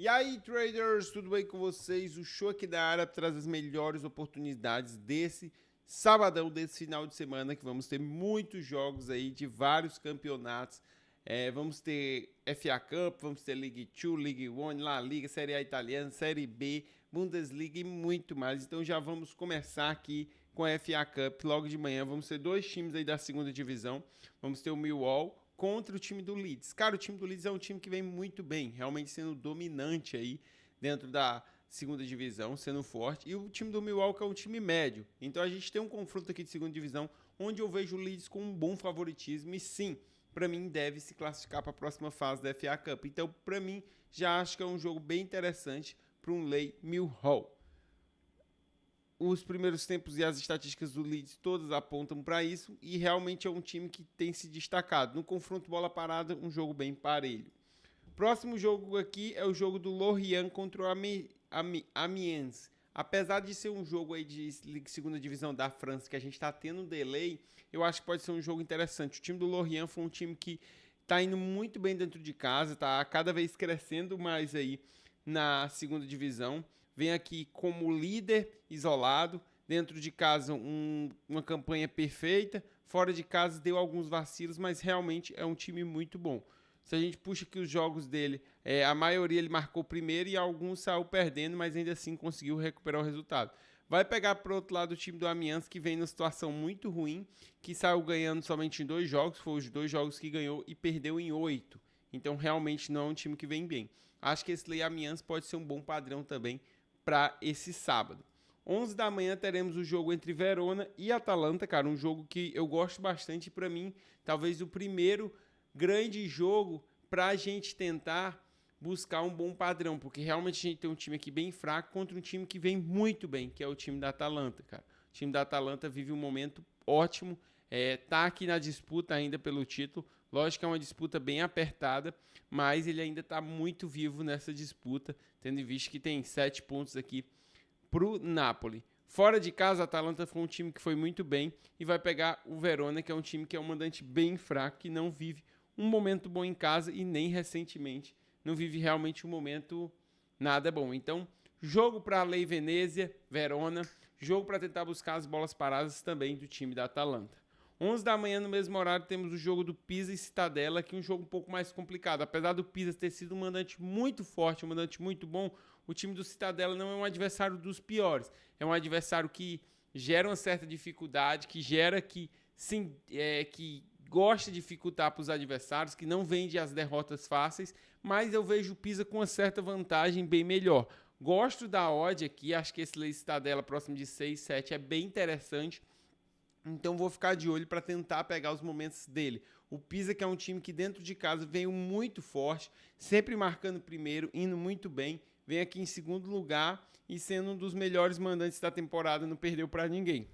E aí, traders, tudo bem com vocês? O show aqui da área traz as melhores oportunidades desse sabadão, desse final de semana, que vamos ter muitos jogos aí de vários campeonatos. Vamos ter FA Cup, vamos ter League 2, League 1, La Liga, Série A italiana, Série B, Bundesliga e muito mais. Então já vamos começar aqui com a FA Cup logo de manhã. Vamos ter dois times aí da segunda divisão. Vamos ter o Millwall contra o time do Leeds. Cara, o time do Leeds é um time que vem muito bem, realmente sendo dominante aí dentro da segunda divisão, sendo forte. E o time do Millwall que é um time médio. Então a gente tem um confronto aqui de segunda divisão, onde eu vejo o Leeds com um bom favoritismo e sim, para mim deve se classificar para a próxima fase da FA Cup. Então, para mim, já acho que é um jogo bem interessante para um Ley Millwall. Os primeiros tempos e as estatísticas do Leeds todas apontam para isso e realmente é um time que tem se destacado. No confronto bola parada, um jogo bem parelho. Próximo jogo aqui é o jogo do Lorient contra o Amiens. Apesar de ser um jogo aí de segunda divisão da França, que a gente está tendo um delay, eu acho que pode ser um jogo interessante. O time do Lorient foi um time que está indo muito bem dentro de casa, está cada vez crescendo mais aí na segunda divisão. Vem aqui como líder isolado, dentro de casa uma campanha perfeita, fora de casa deu alguns vacilos, mas realmente é um time muito bom. Se a gente puxa aqui os jogos dele, a maioria ele marcou primeiro e alguns saiu perdendo, mas ainda assim conseguiu recuperar o resultado. Vai pegar para o outro lado o time do Amiens, que vem numa situação muito ruim, que saiu ganhando somente em 2 jogos, foram os 2 jogos que ganhou e perdeu em 8. Então realmente não é um time que vem bem. Acho que esse Ley Amiens pode ser um bom padrão também para esse sábado. 11 da manhã teremos o jogo entre Verona e Atalanta, cara, um jogo que eu gosto bastante e para mim, talvez o primeiro grande jogo para a gente tentar buscar um bom padrão, porque realmente a gente tem um time aqui bem fraco contra um time que vem muito bem, que é o time da Atalanta, cara. O time da Atalanta vive um momento ótimo, tá aqui na disputa ainda pelo título. Lógico que é uma disputa bem apertada, mas ele ainda está muito vivo nessa disputa, tendo em vista que tem 7 pontos aqui pro Napoli. Fora de casa, a Atalanta foi um time que foi muito bem e vai pegar o Verona, que é um time que é um mandante bem fraco, que não vive um momento bom em casa e nem recentemente não vive realmente um momento nada bom. Então, jogo para a Lei Venezia, Verona, jogo para tentar buscar as bolas paradas também do time da Atalanta. 11 da manhã, no mesmo horário, temos o jogo do Pisa e Cittadella, que é um jogo um pouco mais complicado. Apesar do Pisa ter sido um mandante muito forte, um mandante muito bom, o time do Cittadella não é um adversário dos piores. É um adversário que gera uma certa dificuldade, que gera que gosta de dificultar para os adversários, que não vende as derrotas fáceis, mas eu vejo o Pisa com uma certa vantagem bem melhor. Gosto da odd aqui, acho que esse Lei Cittadella próximo de 6, 7 é bem interessante. Então vou ficar de olho para tentar pegar os momentos dele. O Pisa, que é um time que dentro de casa veio muito forte, sempre marcando primeiro, indo muito bem, vem aqui em segundo lugar e sendo um dos melhores mandantes da temporada, não perdeu para ninguém.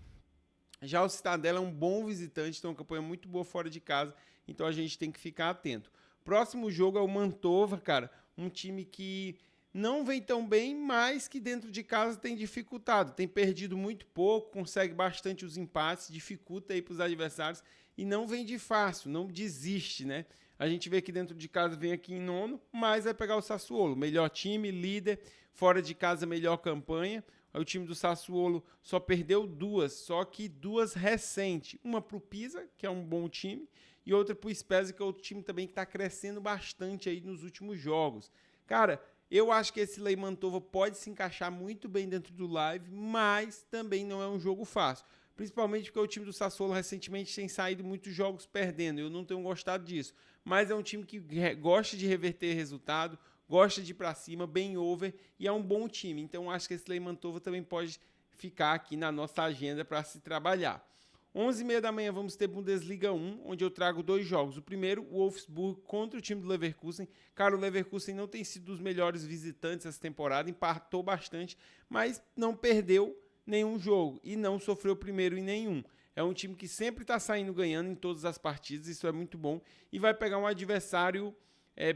Já o Cittadella é um bom visitante, tem uma campanha muito boa fora de casa, então a gente tem que ficar atento. Próximo jogo é o Mantova, cara, um time que não vem tão bem, mas que dentro de casa tem dificultado, tem perdido muito pouco, consegue bastante os empates, dificulta aí para os adversários e não vem de fácil, não desiste, né? A gente vê que dentro de casa vem aqui em nono, mas vai pegar o Sassuolo, melhor time, líder, fora de casa melhor campanha. O time do Sassuolo só perdeu 2, só que 2 recentes. Uma para o Pisa, que é um bom time, e outra para o Spezia, que é outro time também que está crescendo bastante aí nos últimos jogos. Cara, eu acho que esse Lei Mantova pode se encaixar muito bem dentro do live, mas também não é um jogo fácil. Principalmente porque o time do Sassuolo recentemente tem saído muitos jogos perdendo. Eu não tenho gostado disso. Mas é um time que gosta de reverter resultado, gosta de ir para cima, bem over, e é um bom time. Então acho que esse Lei Mantova também pode ficar aqui na nossa agenda para se trabalhar. 11h30 da manhã vamos ter Bundesliga 1, onde eu trago 2 jogos. O primeiro, o Wolfsburg contra o time do Leverkusen. Cara, o Leverkusen não tem sido dos melhores visitantes essa temporada, empatou bastante, mas não perdeu nenhum jogo e não sofreu primeiro em nenhum. É um time que sempre está saindo ganhando em todas as partidas, isso é muito bom. E vai pegar um adversário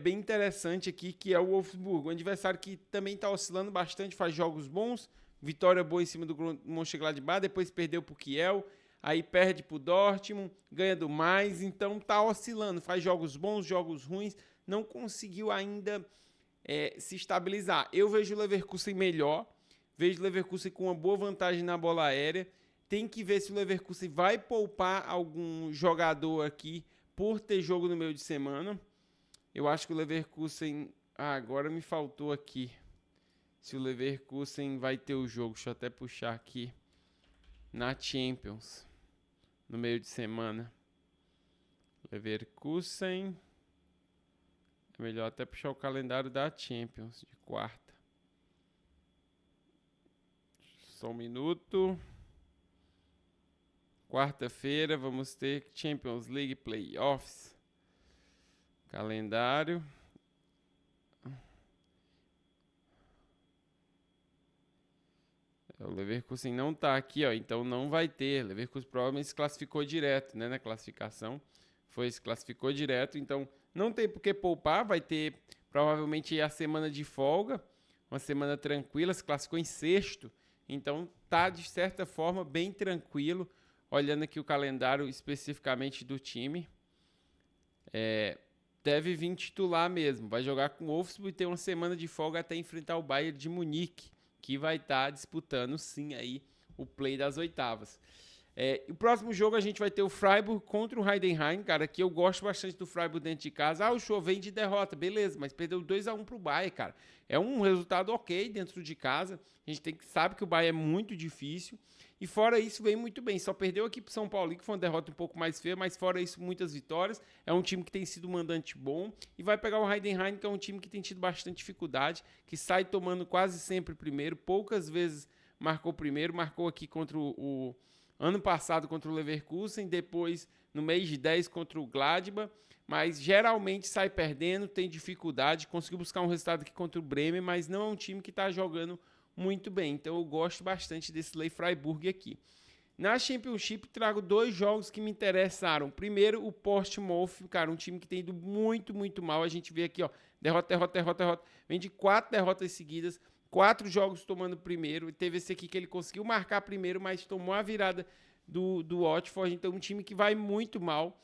bem interessante aqui, que é o Wolfsburg. Um adversário que também está oscilando bastante, faz jogos bons, vitória boa em cima do Mönchengladbach, depois perdeu para o Kiel, aí perde para o Dortmund, ganha do Mainz, então está oscilando, faz jogos bons, jogos ruins, não conseguiu ainda se estabilizar. Eu vejo o Leverkusen melhor, vejo o Leverkusen com uma boa vantagem na bola aérea. Tem que ver se o Leverkusen vai poupar algum jogador aqui por ter jogo no meio de semana. Eu acho que o Leverkusen... agora me faltou aqui. Se o Leverkusen vai ter o jogo. Deixa eu até puxar aqui. Na Champions. No meio de semana. Leverkusen. É melhor até puxar o calendário da Champions. De quarta. Só um minuto. Quarta-feira vamos ter Champions League Playoffs. Calendário. O Leverkusen não tá aqui, ó, então não vai ter. O Leverkusen provavelmente se classificou direto, né, na classificação. Se classificou direto, então não tem por que poupar, vai ter provavelmente a semana de folga, uma semana tranquila, se classificou em sexto, então tá de certa forma bem tranquilo, olhando aqui o calendário especificamente do time. Deve vir titular mesmo, vai jogar com o Wolfsburg e ter uma semana de folga até enfrentar o Bayern de Munique, que vai estar disputando sim aí o play das oitavas. O próximo jogo a gente vai ter o Freiburg contra o Heidenheim, cara, que eu gosto bastante do Freiburg dentro de casa. O show vem de derrota, beleza, mas perdeu 2-1 pro Bayern, cara. É um resultado ok dentro de casa. A gente sabe que o Bayern é muito difícil. E fora isso, vem muito bem. Só perdeu aqui pro São Paulo, que foi uma derrota um pouco mais feia, mas fora isso, muitas vitórias. É um time que tem sido mandante bom. E vai pegar o Heidenheim, que é um time que tem tido bastante dificuldade, que sai tomando quase sempre primeiro. Poucas vezes marcou primeiro. Marcou aqui contra o ano passado contra o Leverkusen, depois no mês de 10 contra o Gladbach. Mas geralmente sai perdendo, tem dificuldade. Conseguiu buscar um resultado aqui contra o Bremen, mas não é um time que está jogando muito bem, então eu gosto bastante desse Lei Freiburg aqui. Na Championship trago 2 jogos que me interessaram. Primeiro, o Portsmouth, cara, um time que tem ido muito, muito mal. A gente vê aqui, ó, derrota. Vem de 4 derrotas seguidas, 4 jogos tomando primeiro. Teve esse aqui que ele conseguiu marcar primeiro, mas tomou a virada do Watford. Então, um time que vai muito mal.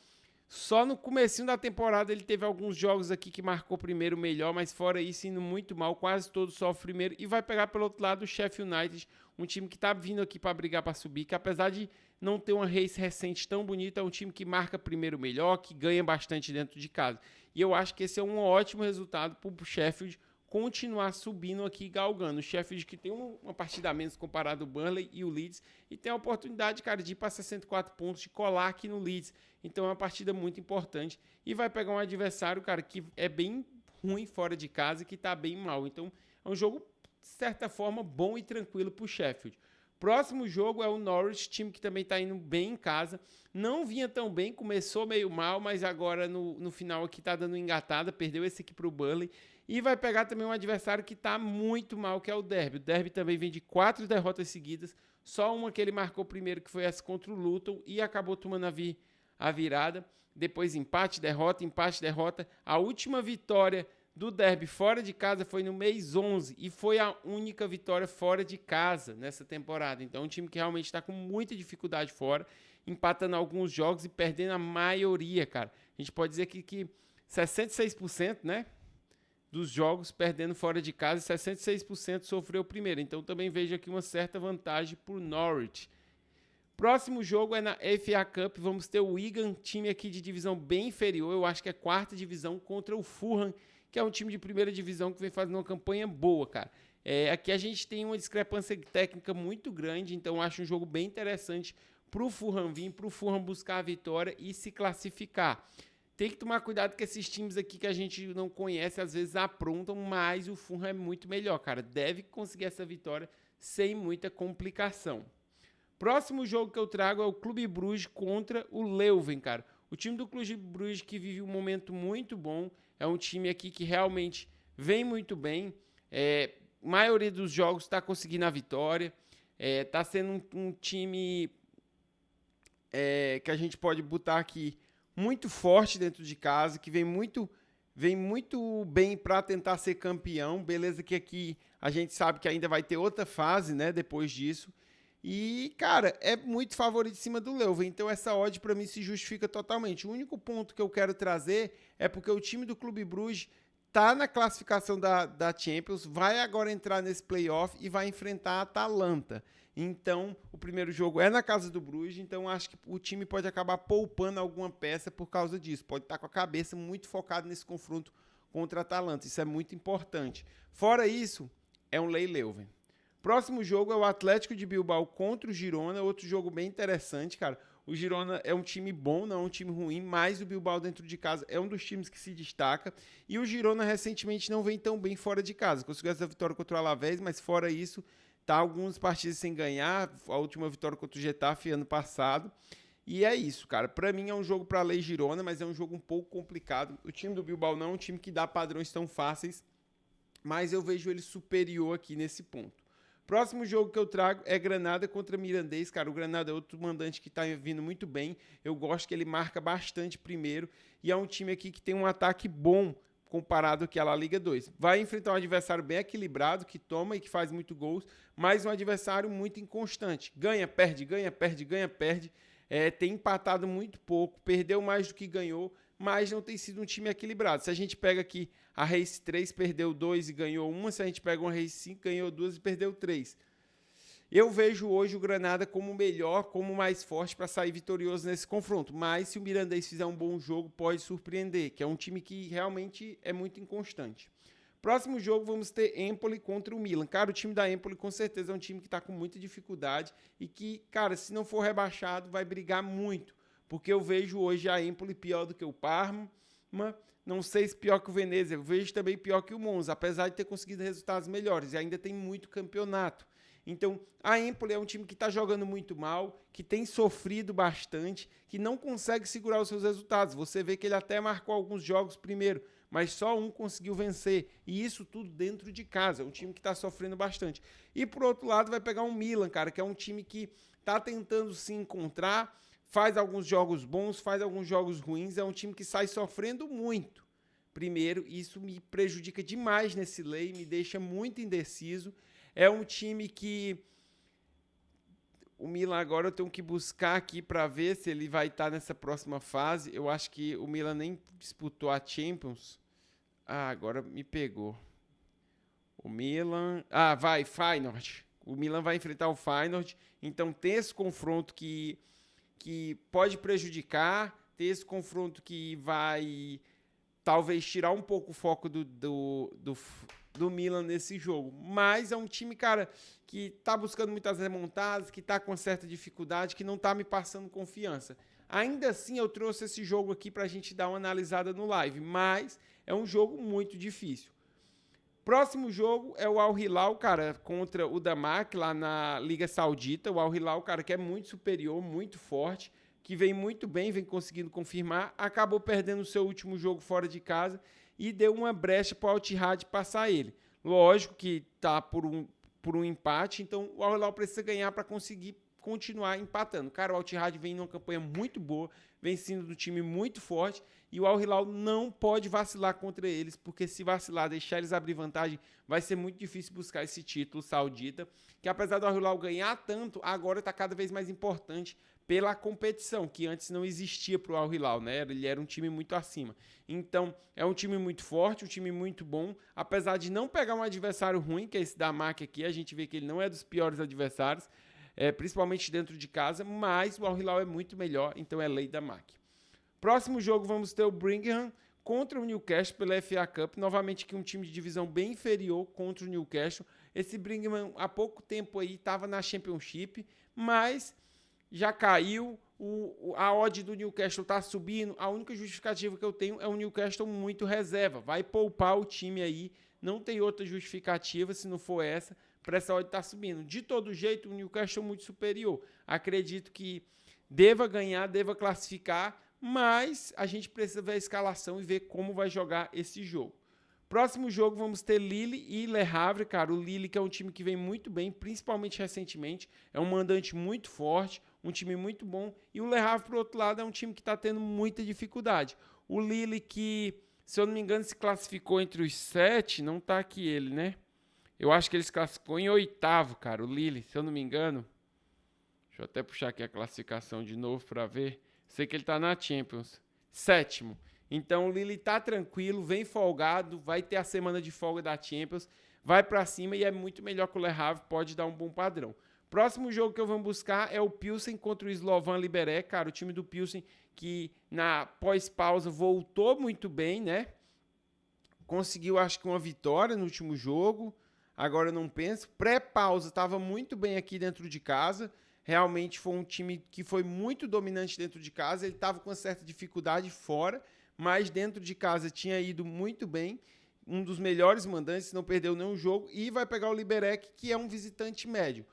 Só no comecinho da temporada ele teve alguns jogos aqui que marcou primeiro melhor, mas fora isso indo muito mal, quase todos sofrem primeiro. E vai pegar pelo outro lado o Sheffield United, um time que está vindo aqui para brigar para subir, que apesar de não ter uma race recente tão bonita, é um time que marca primeiro melhor, que ganha bastante dentro de casa. E eu acho que esse é um ótimo resultado para o Sheffield continuar subindo aqui, galgando. O Sheffield que tem uma partida a menos comparado ao Burnley e o Leeds, e tem a oportunidade, cara, de ir para 64 pontos, de colar aqui no Leeds. Então é uma partida muito importante e vai pegar um adversário, cara, que é bem ruim fora de casa e que tá bem mal. Então é um jogo, de certa forma, bom e tranquilo pro Sheffield. Próximo jogo é o Norwich, time que também tá indo bem em casa. Não vinha tão bem, começou meio mal, mas agora no final aqui tá dando engatada, perdeu esse aqui pro Burnley. E vai pegar também um adversário que tá muito mal, que é o Derby. O Derby também vem de 4 derrotas seguidas, só uma que ele marcou primeiro, que foi essa contra o Luton, e acabou tomando a virada. Depois empate, derrota. A última vitória do Derby fora de casa foi no mês 11 e foi a única vitória fora de casa nessa temporada. Então, um time que realmente está com muita dificuldade fora, empatando alguns jogos e perdendo a maioria, cara. A gente pode dizer que 66%, né, dos jogos perdendo fora de casa, 66% sofreu primeiro. Então, também vejo aqui uma certa vantagem para o Norwich. Próximo jogo é na FA Cup, vamos ter o Wigan, time aqui de divisão bem inferior, eu acho que é 4ª divisão, contra o Fulham, que é um time de primeira divisão que vem fazendo uma campanha boa, cara. Aqui a gente tem uma discrepância técnica muito grande, então eu acho um jogo bem interessante para o Fulham vir, para o Fulham buscar a vitória e se classificar. Tem que tomar cuidado com esses times aqui que a gente não conhece, às vezes aprontam, mas o Fulham é muito melhor, cara. Deve conseguir essa vitória sem muita complicação. Próximo jogo que eu trago é o Clube Bruges contra o Leuven, cara. O time do Clube Bruges que vive um momento muito bom. É um time aqui que realmente vem muito bem. A maioria dos jogos está conseguindo a vitória. Está sendo um time que a gente pode botar aqui muito forte dentro de casa, que vem muito bem para tentar ser campeão. Beleza que aqui a gente sabe que ainda vai ter outra fase, né, depois disso. E, cara, é muito favorito em cima do Leuven, então essa odd para mim se justifica totalmente. O único ponto que eu quero trazer é porque o time do Clube Bruges tá na classificação da Champions, vai agora entrar nesse playoff e vai enfrentar a Atalanta. Então, o primeiro jogo é na casa do Bruges, então acho que o time pode acabar poupando alguma peça por causa disso. Pode estar com a cabeça muito focada nesse confronto contra a Atalanta. Isso é muito importante. Fora isso, é um Lei-Leuven. Próximo jogo é o Atlético de Bilbao contra o Girona, outro jogo bem interessante, cara. O Girona é um time bom, não é um time ruim, mas o Bilbao dentro de casa é um dos times que se destaca. E o Girona recentemente não vem tão bem fora de casa. Conseguiu essa vitória contra o Alavés, mas fora isso, tá alguns partidos sem ganhar. A última vitória contra o Getafe ano passado. E é isso, cara. Pra mim é um jogo pra Lei Girona, mas é um jogo um pouco complicado. O time do Bilbao não é um time que dá padrões tão fáceis, mas eu vejo ele superior aqui nesse ponto. Próximo jogo que eu trago é Granada contra Mirandês, cara. O Granada é outro mandante que tá vindo muito bem. Eu gosto que ele marca bastante primeiro. E é um time aqui que tem um ataque bom comparado aqui à La Liga 2. Vai enfrentar um adversário bem equilibrado, que toma e que faz muito gols, mas um adversário muito inconstante. Ganha, perde, ganha, perde, ganha, perde. Tem empatado muito pouco, perdeu mais do que ganhou, mas não tem sido um time equilibrado. Se a gente pega aqui a Race 3, perdeu 2 e ganhou 1. Se a gente pega uma Race 5, ganhou 2 e perdeu 3. Eu vejo hoje o Granada como melhor, como mais forte para sair vitorioso nesse confronto. Mas se o Mirandês fizer um bom jogo, pode surpreender, que é um time que realmente é muito inconstante. Próximo jogo vamos ter Empoli contra o Milan. Cara, o time da Empoli com certeza é um time que está com muita dificuldade e que, cara, se não for rebaixado, vai brigar muito. Porque eu vejo hoje a Empoli pior do que o Parma, não sei se pior que o Venezia, eu vejo também pior que o Monza, apesar de ter conseguido resultados melhores, e ainda tem muito campeonato. Então, a Empoli é um time que está jogando muito mal, que tem sofrido bastante, que não consegue segurar os seus resultados. Você vê que ele até marcou alguns jogos primeiro, mas só um conseguiu vencer. E isso tudo dentro de casa. É um time que está sofrendo bastante. E, por outro lado, vai pegar um Milan, cara, que é um time que está tentando se encontrar, faz alguns jogos bons, faz alguns jogos ruins. É um time que sai sofrendo muito. Primeiro, isso me prejudica demais nesse lei, me deixa muito indeciso. É um time que o Milan agora eu tenho que buscar aqui para ver se ele vai estar nessa próxima fase. Eu acho que o Milan nem disputou a Champions. Agora me pegou. O Milan... vai, Feyenoord. O Milan vai enfrentar o Feyenoord. Então tem esse confronto que pode prejudicar. Tem esse confronto que vai talvez tirar um pouco o foco do Milan nesse jogo, mas é um time, cara, que tá buscando muitas remontadas, que tá com certa dificuldade, que não tá me passando confiança. Ainda assim, eu trouxe esse jogo aqui pra gente dar uma analisada no live, mas é um jogo muito difícil. Próximo jogo é o Al Hilal, cara, contra o Damak, lá na Liga Saudita. O Al Hilal, cara, que é muito superior, muito forte, que vem muito bem, vem conseguindo confirmar, acabou perdendo o seu último jogo fora de casa e deu uma brecha para o Al Ittihad passar ele. Lógico que tá por um empate, então o Al Hilal precisa ganhar para conseguir continuar empatando. Cara, o Al Ittihad vem numa campanha muito boa, vem sendo um time muito forte e o Al Hilal não pode vacilar contra eles, porque se vacilar, deixar eles abrir vantagem, vai ser muito difícil buscar esse título saudita, que apesar do Al Hilal ganhar tanto, agora está cada vez mais importante pela competição, que antes não existia para o Al Hilal, né? Ele era um time muito acima. Então, é um time muito forte, um time muito bom, apesar de não pegar um adversário ruim, que é esse Damak aqui, a gente vê que ele não é dos piores adversários, principalmente dentro de casa, mas o Al Hilal é muito melhor, então é lei Damak. Próximo jogo vamos ter o Birmingham contra o Newcastle pela FA Cup, novamente aqui um time de divisão bem inferior contra o Newcastle. Esse Birmingham há pouco tempo aí estava na Championship, mas já caiu, a odd do Newcastle está subindo, a única justificativa que eu tenho é o Newcastle muito reserva, vai poupar o time aí, não tem outra justificativa se não for essa, para essa odd estar subindo. De todo jeito, o Newcastle é muito superior, acredito que deva ganhar, deva classificar, mas a gente precisa ver a escalação e ver como vai jogar esse jogo. Próximo jogo vamos ter Lille e Le Havre, cara. O Lille que é um time que vem muito bem, principalmente recentemente. É um mandante muito forte, um time muito bom. E o Le Havre, por outro lado, é um time que está tendo muita dificuldade. O Lille que, se eu não me engano, se classificou entre os 7, não está aqui ele, né? Eu acho que ele se classificou em 8º, cara, o Lille, se eu não me engano. Deixa eu até puxar aqui a classificação de novo para ver. Sei que ele está na Champions. 7º. Então o Lille tá tranquilo, vem folgado, vai ter a semana de folga da Champions, vai para cima e é muito melhor que o Le Havre, pode dar um bom padrão. Próximo jogo que eu vou buscar é o Pilsen contra o Slovan Liberec, cara, o time do Pilsen que na pós-pausa voltou muito bem, né? Conseguiu, acho que uma vitória no último jogo, agora eu não penso. Pré-pausa estava muito bem aqui dentro de casa, realmente foi um time que foi muito dominante dentro de casa, ele estava com uma certa dificuldade fora, mas dentro de casa tinha ido muito bem, um dos melhores mandantes, não perdeu nenhum jogo, e vai pegar o Liberec, que é um visitante médio.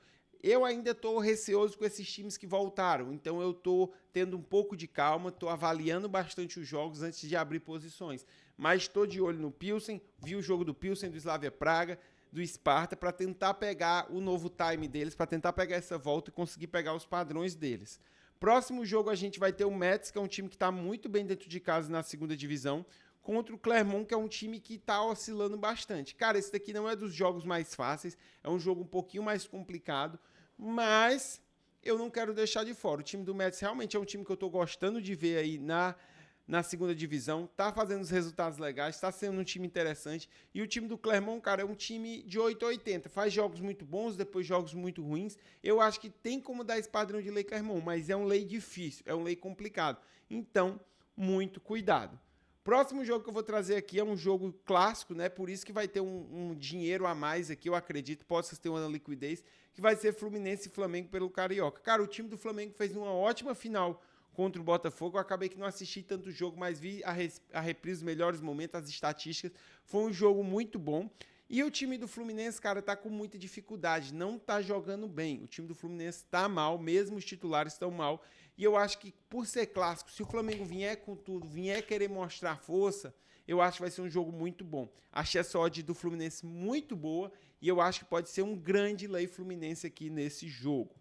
Eu ainda estou receoso com esses times que voltaram, então eu estou tendo um pouco de calma, estou avaliando bastante os jogos antes de abrir posições. Mas estou de olho no Pilsen, vi o jogo do Pilsen, do Slavia Praga, do Sparta, para tentar pegar o novo time deles, para tentar pegar essa volta e conseguir pegar os padrões deles. Próximo jogo a gente vai ter o Metz, que é um time que está muito bem dentro de casa na segunda divisão, contra o Clermont, que é um time que está oscilando bastante. Cara, esse daqui não é dos jogos mais fáceis, é um jogo um pouquinho mais complicado, mas eu não quero deixar de fora. O time do Metz realmente é um time que eu estou gostando de ver aí na segunda divisão, tá fazendo os resultados legais, tá sendo um time interessante. E o time do Clermont, cara, é um time de 880, faz jogos muito bons, depois jogos muito ruins. Eu acho que tem como dar esse padrão de lei Clermont, mas é um lei difícil, é um lei complicado. Então, muito cuidado. Próximo jogo que eu vou trazer aqui é um jogo clássico, né? Por isso que vai ter um dinheiro a mais aqui, eu acredito, possa ter uma liquidez, que vai ser Fluminense e Flamengo pelo Carioca. Cara, o time do Flamengo fez uma ótima final contra o Botafogo. Eu acabei que não assisti tanto jogo, mas vi a reprise, os melhores momentos, as estatísticas. Foi um jogo muito bom. E o time do Fluminense, cara, tá com muita dificuldade, não tá jogando bem. O time do Fluminense tá mal, mesmo os titulares estão mal. E eu acho que, por ser clássico, se o Flamengo vier com tudo, vier querer mostrar força, eu acho que vai ser um jogo muito bom. Achei essa odd do Fluminense muito boa e eu acho que pode ser um grande lei Fluminense aqui nesse jogo.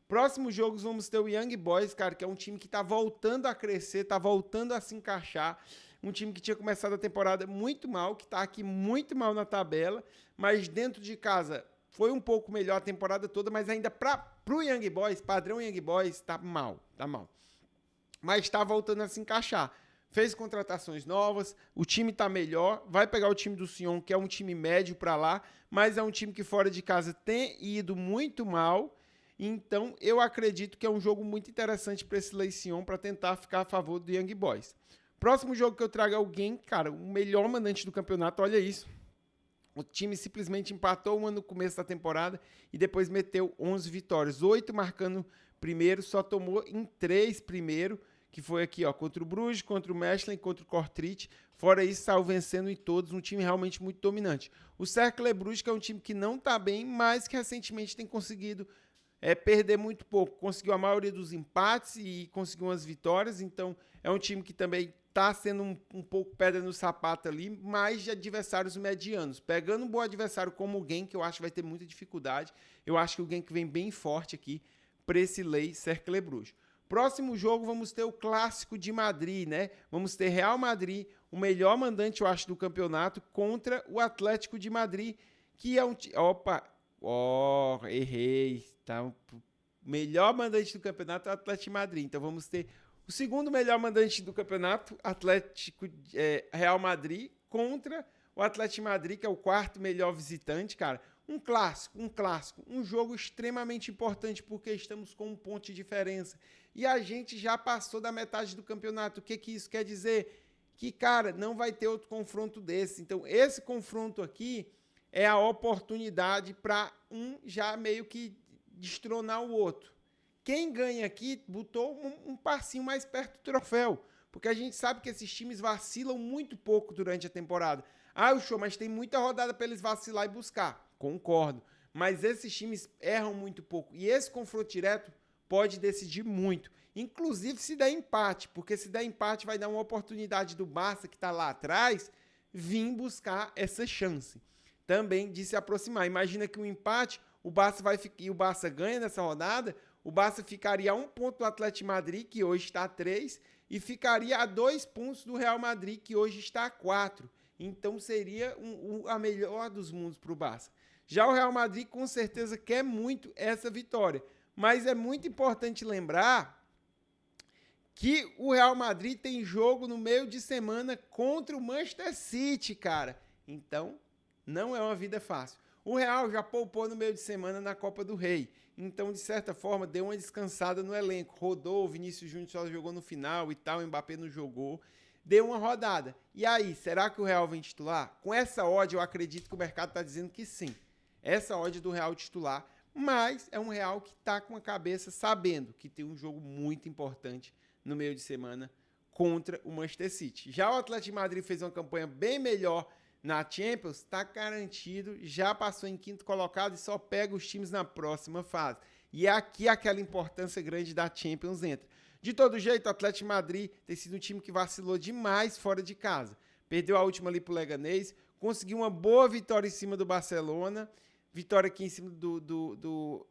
Próximos jogos vamos ter o Young Boys, cara, que é um time que tá voltando a crescer, tá voltando a se encaixar. Um time que tinha começado a temporada muito mal, que tá aqui muito mal na tabela, mas dentro de casa foi um pouco melhor a temporada toda, mas ainda pro Young Boys, padrão Young Boys, tá mal. Mas tá voltando a se encaixar. Fez contratações novas, o time tá melhor, vai pegar o time do Sion, que é um time médio para lá, mas é um time que fora de casa tem ido muito mal. Então, eu acredito que é um jogo muito interessante para esse Sion para tentar ficar a favor do Young Boys. Próximo jogo que eu trago é o Genk, cara, o melhor mandante do campeonato, olha isso. O time simplesmente empatou uma no começo da temporada e depois meteu 11 vitórias. 8 marcando primeiro, só tomou em 3 primeiro, que foi aqui, ó, contra o Bruges, contra o Mechelen, contra o Kortrijk. Fora isso, saiu vencendo em todos, um time realmente muito dominante. O Cercle Bruges, que é um time que não está bem, mas que recentemente tem conseguido perder muito pouco. Conseguiu a maioria dos empates e conseguiu umas vitórias, então é um time que também está sendo um pouco pedra no sapato ali, mas de adversários medianos. Pegando um bom adversário como o Genk, que eu acho que vai ter muita dificuldade, eu acho que o Genk vem bem forte aqui para esse lei Cercle Bruges. Próximo jogo vamos ter o Clássico de Madrid, né? Vamos ter Real Madrid, o melhor mandante, eu acho, do campeonato, contra o Atlético de Madrid, que é um... errei. Tá? O melhor mandante do campeonato é o Atlético de Madrid. Então vamos ter o segundo melhor mandante do campeonato, Real Madrid, contra o Atlético de Madrid, que é o quarto melhor visitante, cara. Um clássico, um jogo extremamente importante, porque estamos com um ponto de diferença. E a gente já passou da metade do campeonato. O que isso quer dizer? Que, cara, não vai ter outro confronto desse. Então, esse confronto aqui é a oportunidade para um já meio que destronar o outro. Quem ganha aqui botou um passinho mais perto do troféu, porque a gente sabe que esses times vacilam muito pouco durante a temporada. Ah, o show, mas tem muita rodada para eles vacilar e buscar. Concordo. Mas esses times erram muito pouco. E esse confronto direto pode decidir muito. Inclusive se der empate, porque se der empate vai dar uma oportunidade do Barça, que está lá atrás, vir buscar essa chance também de se aproximar. Imagina que um empate, o Barça ganha nessa rodada, o Barça ficaria a 1 ponto do Atlético de Madrid, que hoje está a 3, e ficaria a 2 pontos do Real Madrid, que hoje está a 4. Então seria a melhor dos mundos para o Barça. Já o Real Madrid com certeza quer muito essa vitória, mas é muito importante lembrar que o Real Madrid tem jogo no meio de semana contra o Manchester City, cara. Então, não é uma vida fácil. O Real já poupou no meio de semana na Copa do Rei. Então, de certa forma, deu uma descansada no elenco. Rodou, o Vinícius Júnior só jogou no final e tal, o Mbappé não jogou. Deu uma rodada. E aí, será que o Real vem titular? Com essa odd, eu acredito que o mercado está dizendo que sim. Essa odd do Real titular. Mas é um Real que está com a cabeça sabendo que tem um jogo muito importante no meio de semana contra o Manchester City. Já o Atlético de Madrid fez uma campanha bem melhor na Champions, está garantido, já passou em quinto colocado e só pega os times na próxima fase. E é aqui aquela importância grande da Champions entra. De todo jeito, o Atlético de Madrid tem sido um time que vacilou demais fora de casa. Perdeu a última ali pro Leganés, conseguiu uma boa vitória em cima do Barcelona, vitória aqui em cima do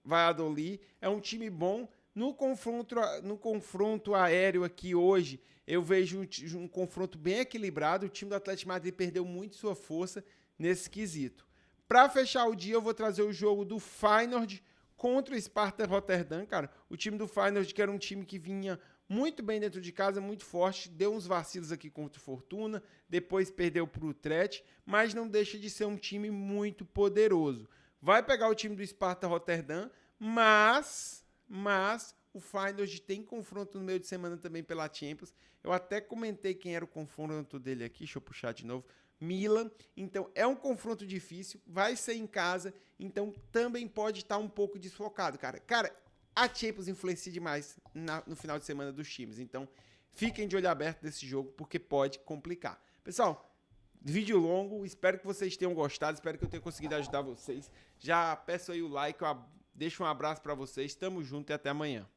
Valladolid. É um time bom. No confronto aéreo aqui hoje, eu vejo um confronto bem equilibrado. O time do Atlético de Madrid perdeu muito sua força nesse quesito. Para fechar o dia, eu vou trazer o jogo do Feyenoord contra o Sparta Rotterdam, cara. O time do Feyenoord, que era um time que vinha muito bem dentro de casa, muito forte, deu uns vacilos aqui contra o Fortuna, depois perdeu para o Utrecht, mas não deixa de ser um time muito poderoso. Vai pegar o time do Sparta Rotterdam, mas o Feyenoord tem confronto no meio de semana também pela Champions. Eu até comentei quem era o confronto dele aqui, deixa eu puxar de novo. Milan, então é um confronto difícil, vai ser em casa, então também pode estar um pouco desfocado, cara. Cara, a Champions influencia demais no final de semana dos times, então fiquem de olho aberto desse jogo, porque pode complicar. Pessoal, vídeo longo, espero que vocês tenham gostado, espero que eu tenha conseguido ajudar vocês. Já peço aí o like, deixo um abraço para vocês, tamo junto e até amanhã.